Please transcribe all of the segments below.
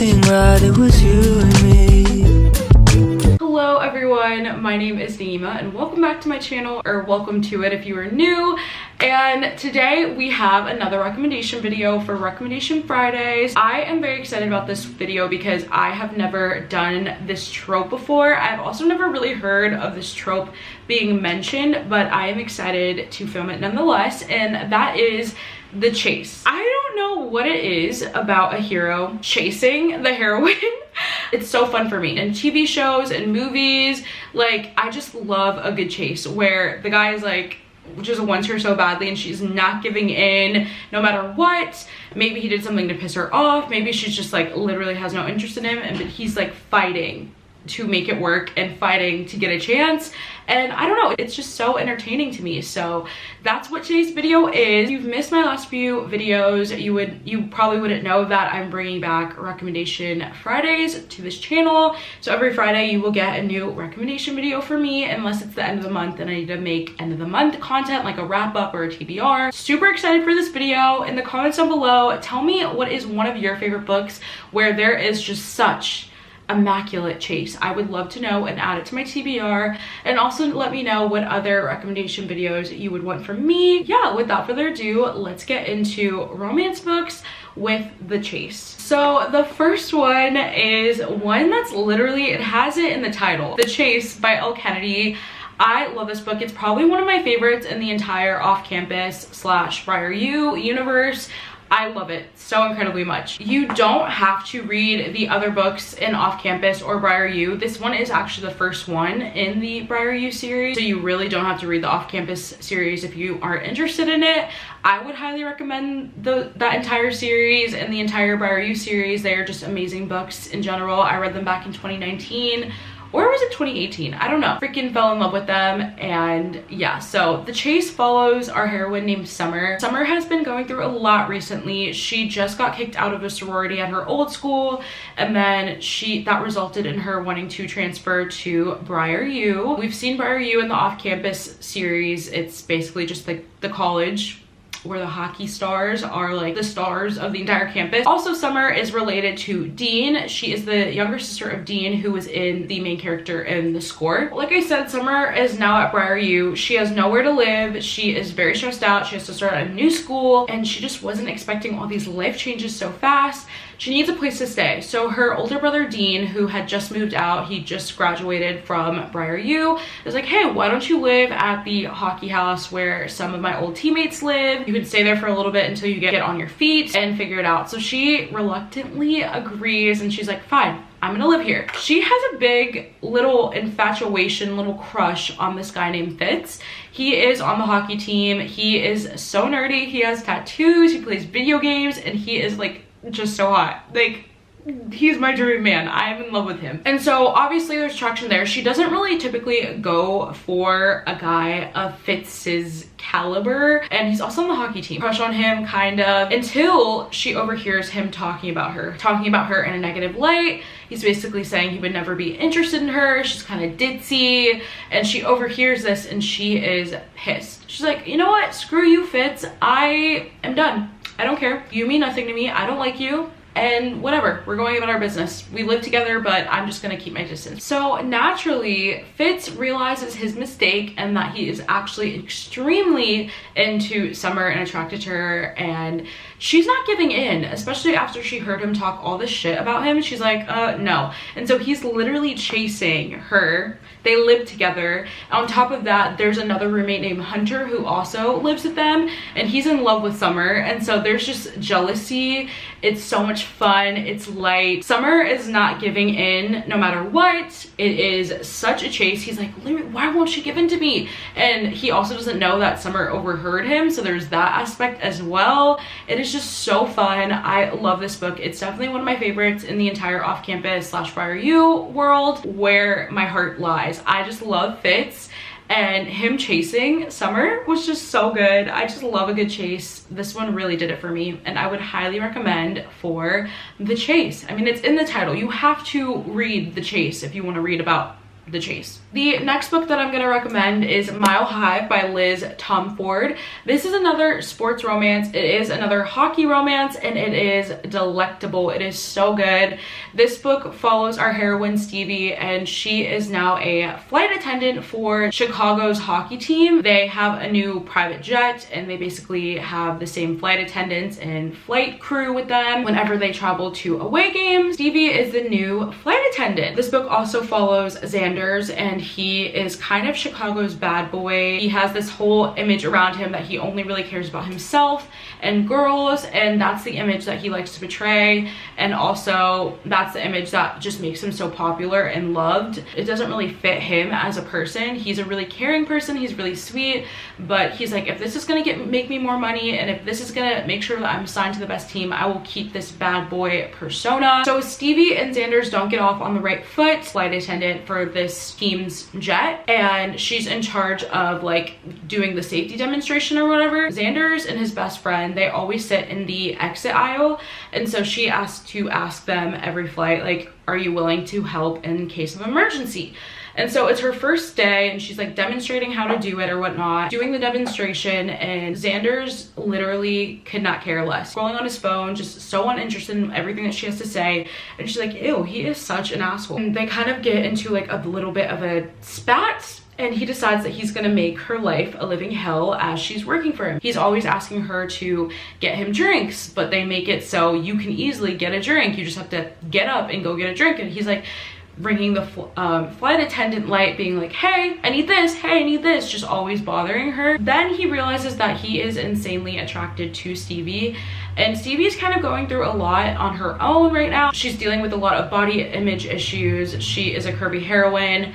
everything right, it was you and me. Hello everyone, my name is 𝓶𝓸𝓬𝓬 and welcome back to my channel, or welcome to it if you are new. And today we have another recommendation video for Recommendation Fridays. I am very excited about this video because I have never done this trope before. I've also never really heard of this trope being mentioned, but I am excited to film it nonetheless, and that is the chase. I don't know what it is about a hero chasing the heroine. It's so fun for me. In TV shows and movies, like, I just love a good chase where the guy is like just wants her so badly and she's not giving in no matter what. Maybe he did something to piss her off, maybe she's just like literally has no interest in him, and but he's like fighting to make it work and fighting to get a chance. And I don't know, it's just so entertaining to me. So that's what today's video is. If you've missed my last few videos, you probably wouldn't know that I'm bringing back Recommendation Fridays to this channel. So every Friday you will get a new recommendation video for me, unless it's the end of the month and I need to make end of the month content like a wrap up or a TBR. Super excited for this video. In the comments down below, tell me what is one of your favorite books where there is just such immaculate chase. I would love to know and add it to my TBR, and also let me know what other recommendation videos you would want from me. Yeah, without further ado, let's get into romance books with the chase. So the first one is one that's literally, it has it in the title, The Chase by Elle Kennedy. I love this book. It's probably one of my favorites in the entire off-campus / Briar U universe. I love it so incredibly much. You don't have to read the other books in Off Campus or Briar U. This one is actually the first one in the Briar U series, so you really don't have to read the Off Campus series if you aren't interested in it. I would highly recommend that entire series and the entire Briar U series. They are just amazing books in general. I read them back in 2019. Or was it 2018? I don't know. Freaking fell in love with them. And yeah, so The Chase follows our heroine named Summer. Summer has been going through a lot recently. She just got kicked out of a sorority at her old school, and then that resulted in her wanting to transfer to Briar U. We've seen Briar U in the off-campus series. It's basically just like the college where the hockey stars are like the stars of the entire campus. Also, Summer is related to Dean. She is the younger sister of Dean, who was in the main character in The Score. Like I said, Summer is now at Briar U. She has nowhere to live. She is very stressed out. She has to start a new school, and she just wasn't expecting all these life changes so fast. She needs a place to stay. So her older brother Dean, who had just moved out, he just graduated from Briar U, was like, hey, why don't you live at the hockey house where some of my old teammates live? You can stay there for a little bit until you get on your feet and figure it out. So she reluctantly agrees, and she's like, fine, I'm gonna live here. She has a big little infatuation, little crush on this guy named Fitz. He is on the hockey team. He is so nerdy. He has tattoos, he plays video games, and he is like just so hot. Like, he's my dream man. I'm in love with him. And so obviously there's attraction there. She doesn't really typically go for a guy of Fitz's caliber, and he's also on the hockey team. Crush on him kind of, until she overhears him talking about her in a negative light. He's basically saying he would never be interested in her. She's kind of ditzy, and she overhears this and she is pissed. She's like, you know what, screw you, Fitz, I am done. I don't care. You mean nothing to me. I don't like you. And whatever, we're going about our business. We live together, but I'm just gonna keep my distance. So naturally, Fitz realizes his mistake and that he is actually extremely into Summer and attracted to her, and she's not giving in, especially after she heard him talk all this shit about him. She's like, no. And so he's literally chasing her. They live together. On top of that, there's another roommate named Hunter who also lives with them, and he's in love with Summer. And so there's just jealousy. It's so much fun. It's light. Summer is not giving in no matter what. It is such a chase. He's like, why won't she give in to me? And he also doesn't know that Summer overheard him, so there's that aspect as well. It is just so fun. I love this book. It's definitely one of my favorites in the entire off-campus / Briar U world, where my heart lies. I just love Fitz, and him chasing Summer was just so good. I just love a good chase. This one really did it for me, and I would highly recommend for The Chase. I mean, it's in the title. You have to read The Chase if you want to read about the chase. The next book that I'm going to recommend is Mile High by Liz Tomford. This is another sports romance. It is another hockey romance, and it is delectable. It is so good. This book follows our heroine Stevie, and she is now a flight attendant for Chicago's hockey team. They have a new private jet, and they basically have the same flight attendants and flight crew with them whenever they travel to away games. Stevie is the new flight attendant. This book also follows Xander, and he is kind of Chicago's bad boy. He has this whole image around him that he only really cares about himself and girls, and that's the image that he likes to portray, and also that's the image that just makes him so popular and loved. It doesn't really fit him as a person. He's a really caring person, he's really sweet, but he's like, if this is gonna make me more money, and if this is gonna make sure that I'm assigned to the best team, I will keep this bad boy persona. So Stevie and Xander's don't get off on the right foot. Flight attendant for this team's jet, and she's in charge of like doing the safety demonstration or whatever. Xander's and his best friend, they always sit in the exit aisle, and so she asked to ask them every flight, like, are you willing to help in case of emergency? And so it's her first day, and she's like demonstrating how to do it or whatnot, doing the demonstration, and Xander's literally could not care less. Scrolling on his phone, just so uninterested in everything that she has to say. And she's like, ew, he is such an asshole. And they kind of get into like a little bit of a spat, and he decides that he's gonna make her life a living hell as she's working for him. He's always asking her to get him drinks, but they make it so you can easily get a drink. You just have to get up and go get a drink. And he's like, ringing the flight attendant light, being like, hey, I need this, hey, I need this, just always bothering her. Then he realizes that he is insanely attracted to Stevie, and Stevie's kind of going through a lot on her own right now. She's dealing with a lot of body image issues. She is a curvy heroine.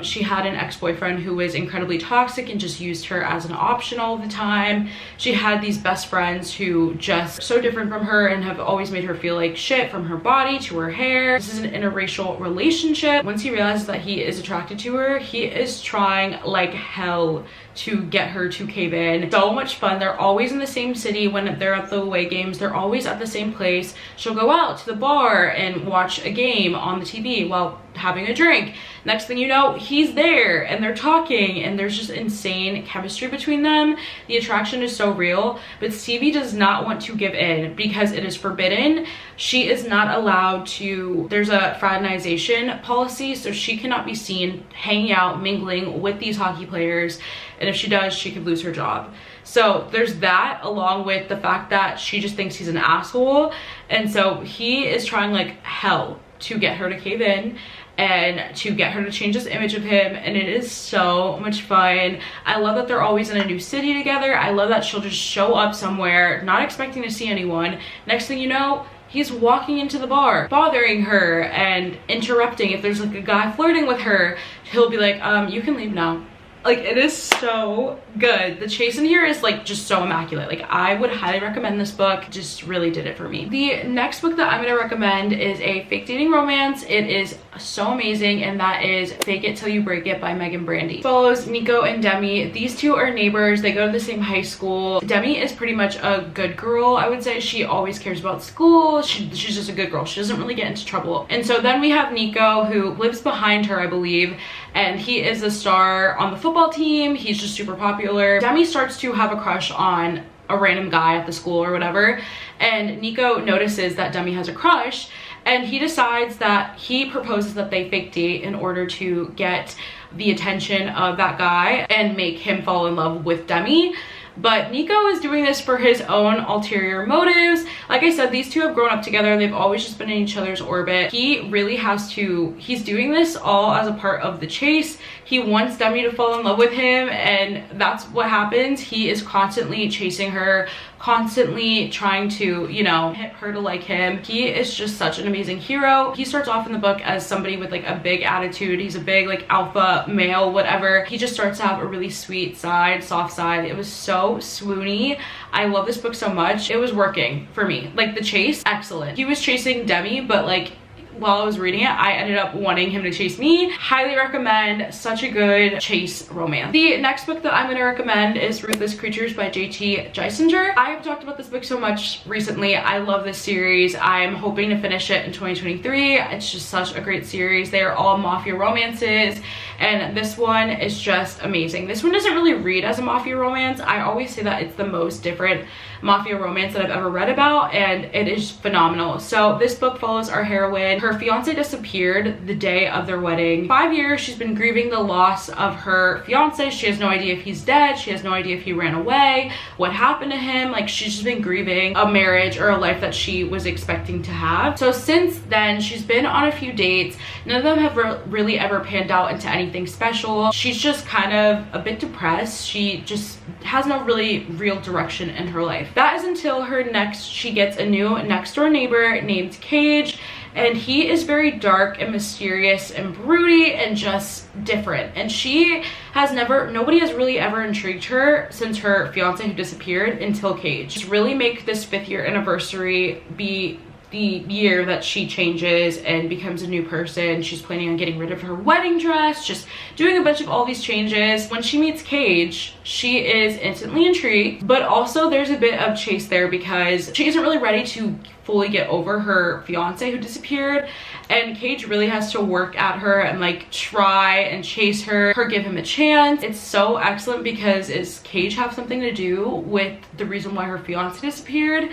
She had an ex-boyfriend who was incredibly toxic and just used her as an option all the time. She had these best friends who just so different from her and have always made her feel like shit, from her body to her hair. This is an interracial relationship. Once he realizes that he is attracted to her, he is trying like hell to get her to cave in. So much fun. They're always in the same city when they're at the away games. They're always at the same place. She'll go out to the bar and watch a game on the TV while having a drink. Next thing you know, he's there and they're talking, and there's just insane chemistry between them. The attraction is so real, but Stevie does not want to give in because it is forbidden. She is not allowed to, there's a fraternization policy, so she cannot be seen hanging out, mingling with these hockey players, and if she does, she could lose her job. So there's that, along with the fact that she just thinks he's an asshole, and so he is trying like hell to get her to cave in and to get her to change this image of him, and it is so much fun. I love that they're always in a new city together. I love that she'll just show up somewhere not expecting to see anyone. Next thing you know, he's walking into the bar, bothering her and interrupting. If there's like a guy flirting with her, he'll be like, you can leave now. Like, it is so good. The chase in here is like just so immaculate. Like, I would highly recommend this book. Just really did it for me. The next book that I'm gonna recommend is a fake dating romance. It is so amazing, and that is Fake It Till You Break It by Megan Brandy. It follows Nico and Demi. These two are neighbors. They go to the same high school. Demi is pretty much a good girl, I would say. She always cares about school. She's just a good girl. She doesn't really get into trouble. And so then we have Nico, who lives behind her, I believe, and he is a star on the football team. He's just super popular. Demi starts to have a crush on a random guy at the school or whatever, and Nico notices that Demi has a crush, and he decides that he proposes that they fake date in order to get the attention of that guy and make him fall in love with Demi. But Nico is doing this for his own ulterior motives. Like I said, these two have grown up together. They've always just been in each other's orbit. He really has to, he's doing this all as a part of the chase. He wants Demi to fall in love with him, and that's what happens. He is constantly chasing her, constantly trying to, you know, hit her to like him. He is just such an amazing hero. He starts off in the book as somebody with like a big attitude. He's a big like alpha male, whatever. He just starts to have a really sweet side, soft side. It was so swoony. I love this book so much. It was working for me. Like, the chase, excellent. He was chasing Demi, but like while I was reading it, I ended up wanting him to chase me. Highly recommend. Such a good chase romance. The next book that I'm going to recommend is Ruthless Creatures by J.T. 𝓫𝓸𝓬𝓲. I have talked about this book so much recently. I love this series. I'm hoping to finish it in 2023. It's just such a great series. They are all mafia romances, and this one is just amazing. This one doesn't really read as a mafia romance. I always say that it's the most different mafia romance that I've ever read about, and it is phenomenal. So this book follows our heroine. Her fiance disappeared the day of their wedding. 5 years she's been grieving the loss of her fiance. She has no idea if he's dead. She has no idea if he ran away, what happened to him. Like, she's just been grieving a marriage or a life that she was expecting to have. So since then, she's been on a few dates. None of them have really ever panned out into anything special. She's just kind of a bit depressed. She just has no really real direction in her life. That is until she gets a new next door neighbor named Cage, and he is very dark and mysterious and broody and just different. And nobody has really ever intrigued her since her fiance who disappeared until Cage. Just really make this 5th year anniversary be the year that she changes and becomes a new person. She's planning on getting rid of her wedding dress, just doing a bunch of all these changes. When she meets Cage, she is instantly intrigued, but also there's a bit of chase there because she isn't really ready to fully get over her fiance who disappeared, and Cage really has to work at her and like try and chase her give him a chance. It's so excellent because is Cage have something to do with the reason why her fiance disappeared?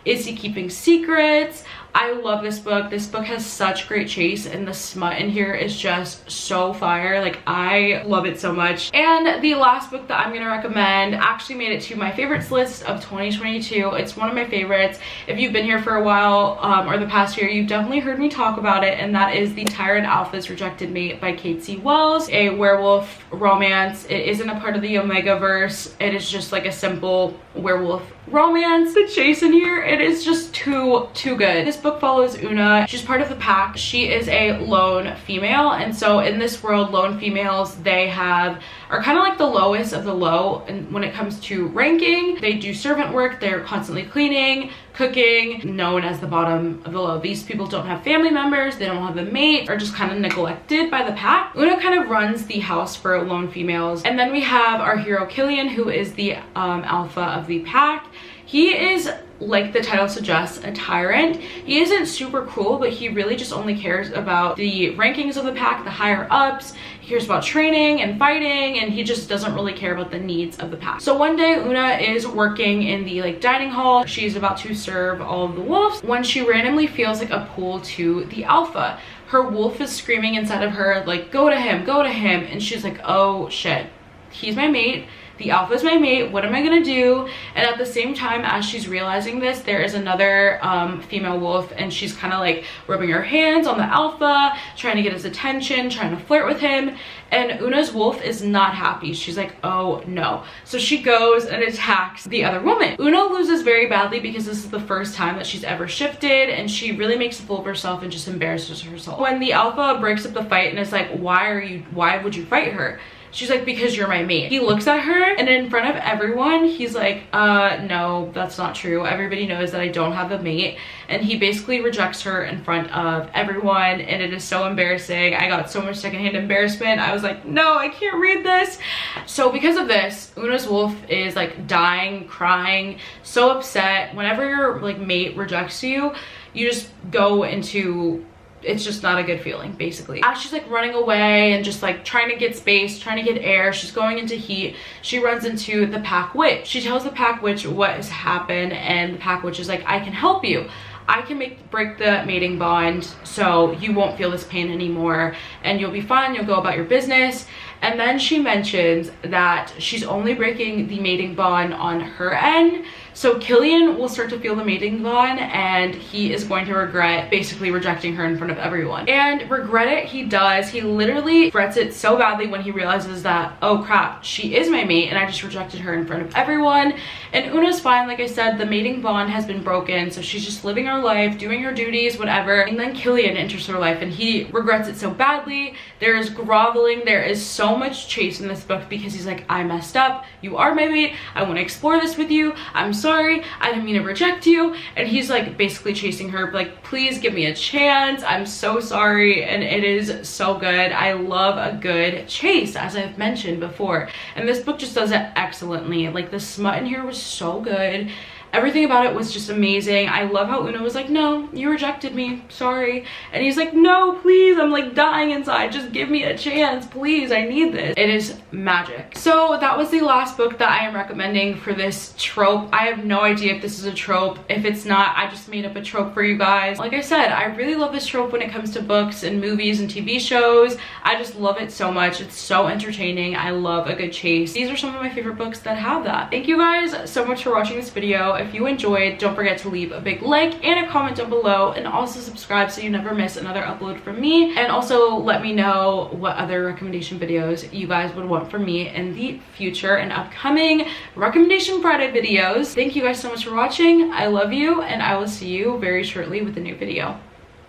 Is he keeping secrets? I love this book. This book has such great chase, and the smut in here is just so fire. Like, I love it so much. And the last book that I'm gonna recommend actually made it to my favorites list of 2022. It's one of my favorites. If you've been here for a while or the past year, you've definitely heard me talk about it, and that is The Tyrant Alpha's Rejected Mate by Kate C. Wells, a werewolf romance. It isn't a part of the Omega-verse. It is just like a simple werewolf romance. The chase in here, it is just too good. This book follows Una. She's part of the pack. She is a lone female, and so in this world, lone females, they are kind of like the lowest of the low, and when it comes to ranking, they do servant work. They're constantly cleaning, cooking, known as the bottom of the low. These people don't have family members, they don't have a mate, are just kind of neglected by the pack. Una kind of runs the house for lone females. And then we have our hero Killian, who is the alpha of the pack. He is, like the title suggests, a tyrant. He isn't super cool, but he really just only cares about the rankings of the pack, the higher ups. He cares about training and fighting, and he just doesn't really care about the needs of the pack. So one day Una is working in the dining hall. She's about to serve all of the wolves when she randomly feels like a pull to the alpha. Her wolf is screaming inside of her like, go to him, and she's like, oh shit, he's my mate. The alpha is my mate. What am I gonna do? And at the same time as she's realizing this, there is another female wolf, and she's kind of like rubbing her hands on the alpha, trying to get his attention, trying to flirt with him. And Una's wolf is not happy. She's like, oh no. So she goes and attacks the other woman. Una loses very badly because this is the first time that she's ever shifted, and she really makes a fool of herself and just embarrasses herself. When the alpha breaks up the fight and is like, why would you fight her? She's like, because you're my mate. He looks at her, and in front of everyone, he's like, no, that's not true. Everybody knows that I don't have a mate. And he basically rejects her in front of everyone, and it is so embarrassing. I got so much secondhand embarrassment. I was like, no, I can't read this. So because of this, Una's wolf is like dying, crying, so upset. Whenever your mate rejects you, you just go into, it's just not a good feeling, basically. As she's running away and just trying to get space, trying to get air, she's going into heat, she runs into the pack witch. She tells the pack witch what has happened, and the pack witch is like, I can help you. I can break the mating bond so you won't feel this pain anymore, and you'll be fine, you'll go about your business. And then she mentions that she's only breaking the mating bond on her end, so Killian will start to feel the mating bond, and he is going to regret basically rejecting her in front of everyone. And regret it, he does. He literally regrets it so badly when he realizes that, oh crap, she is my mate and I just rejected her in front of everyone. And Una's fine, like I said, the mating bond has been broken, so she's just living her life, doing her duties, whatever. And then Killian enters her life, and he regrets it so badly. There is groveling, there is so much chase in this book because he's like, I messed up, you are my mate, I want to explore this with you, I'm so sorry, I didn't mean to reject you. And he's like basically chasing her, like, please give me a chance, I'm so sorry. And it is so good. I love a good chase, as I've mentioned before, and this book just does it excellently. Like, the smut in here was so good. Everything about it was just amazing. I love how Una was like, no, you rejected me, sorry. And he's like, no, please, I'm like dying inside. Just give me a chance, please, I need this. It is magic. So that was the last book that I am recommending for this trope. I have no idea if this is a trope. If it's not, I just made up a trope for you guys. Like I said, I really love this trope when it comes to books and movies and TV shows. I just love it so much. It's so entertaining. I love a good chase. These are some of my favorite books that have that. Thank you guys so much for watching this video. If you enjoyed, don't forget to leave a big like and a comment down below, and also subscribe so you never miss another upload from me. And also let me know what other recommendation videos you guys would want from me in the future and upcoming Recommendation Friday videos. Thank you guys so much for watching. I love you, and I will see you very shortly with a new video.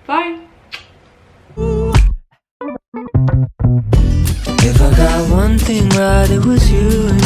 Bye. If I got one thing right, it was you and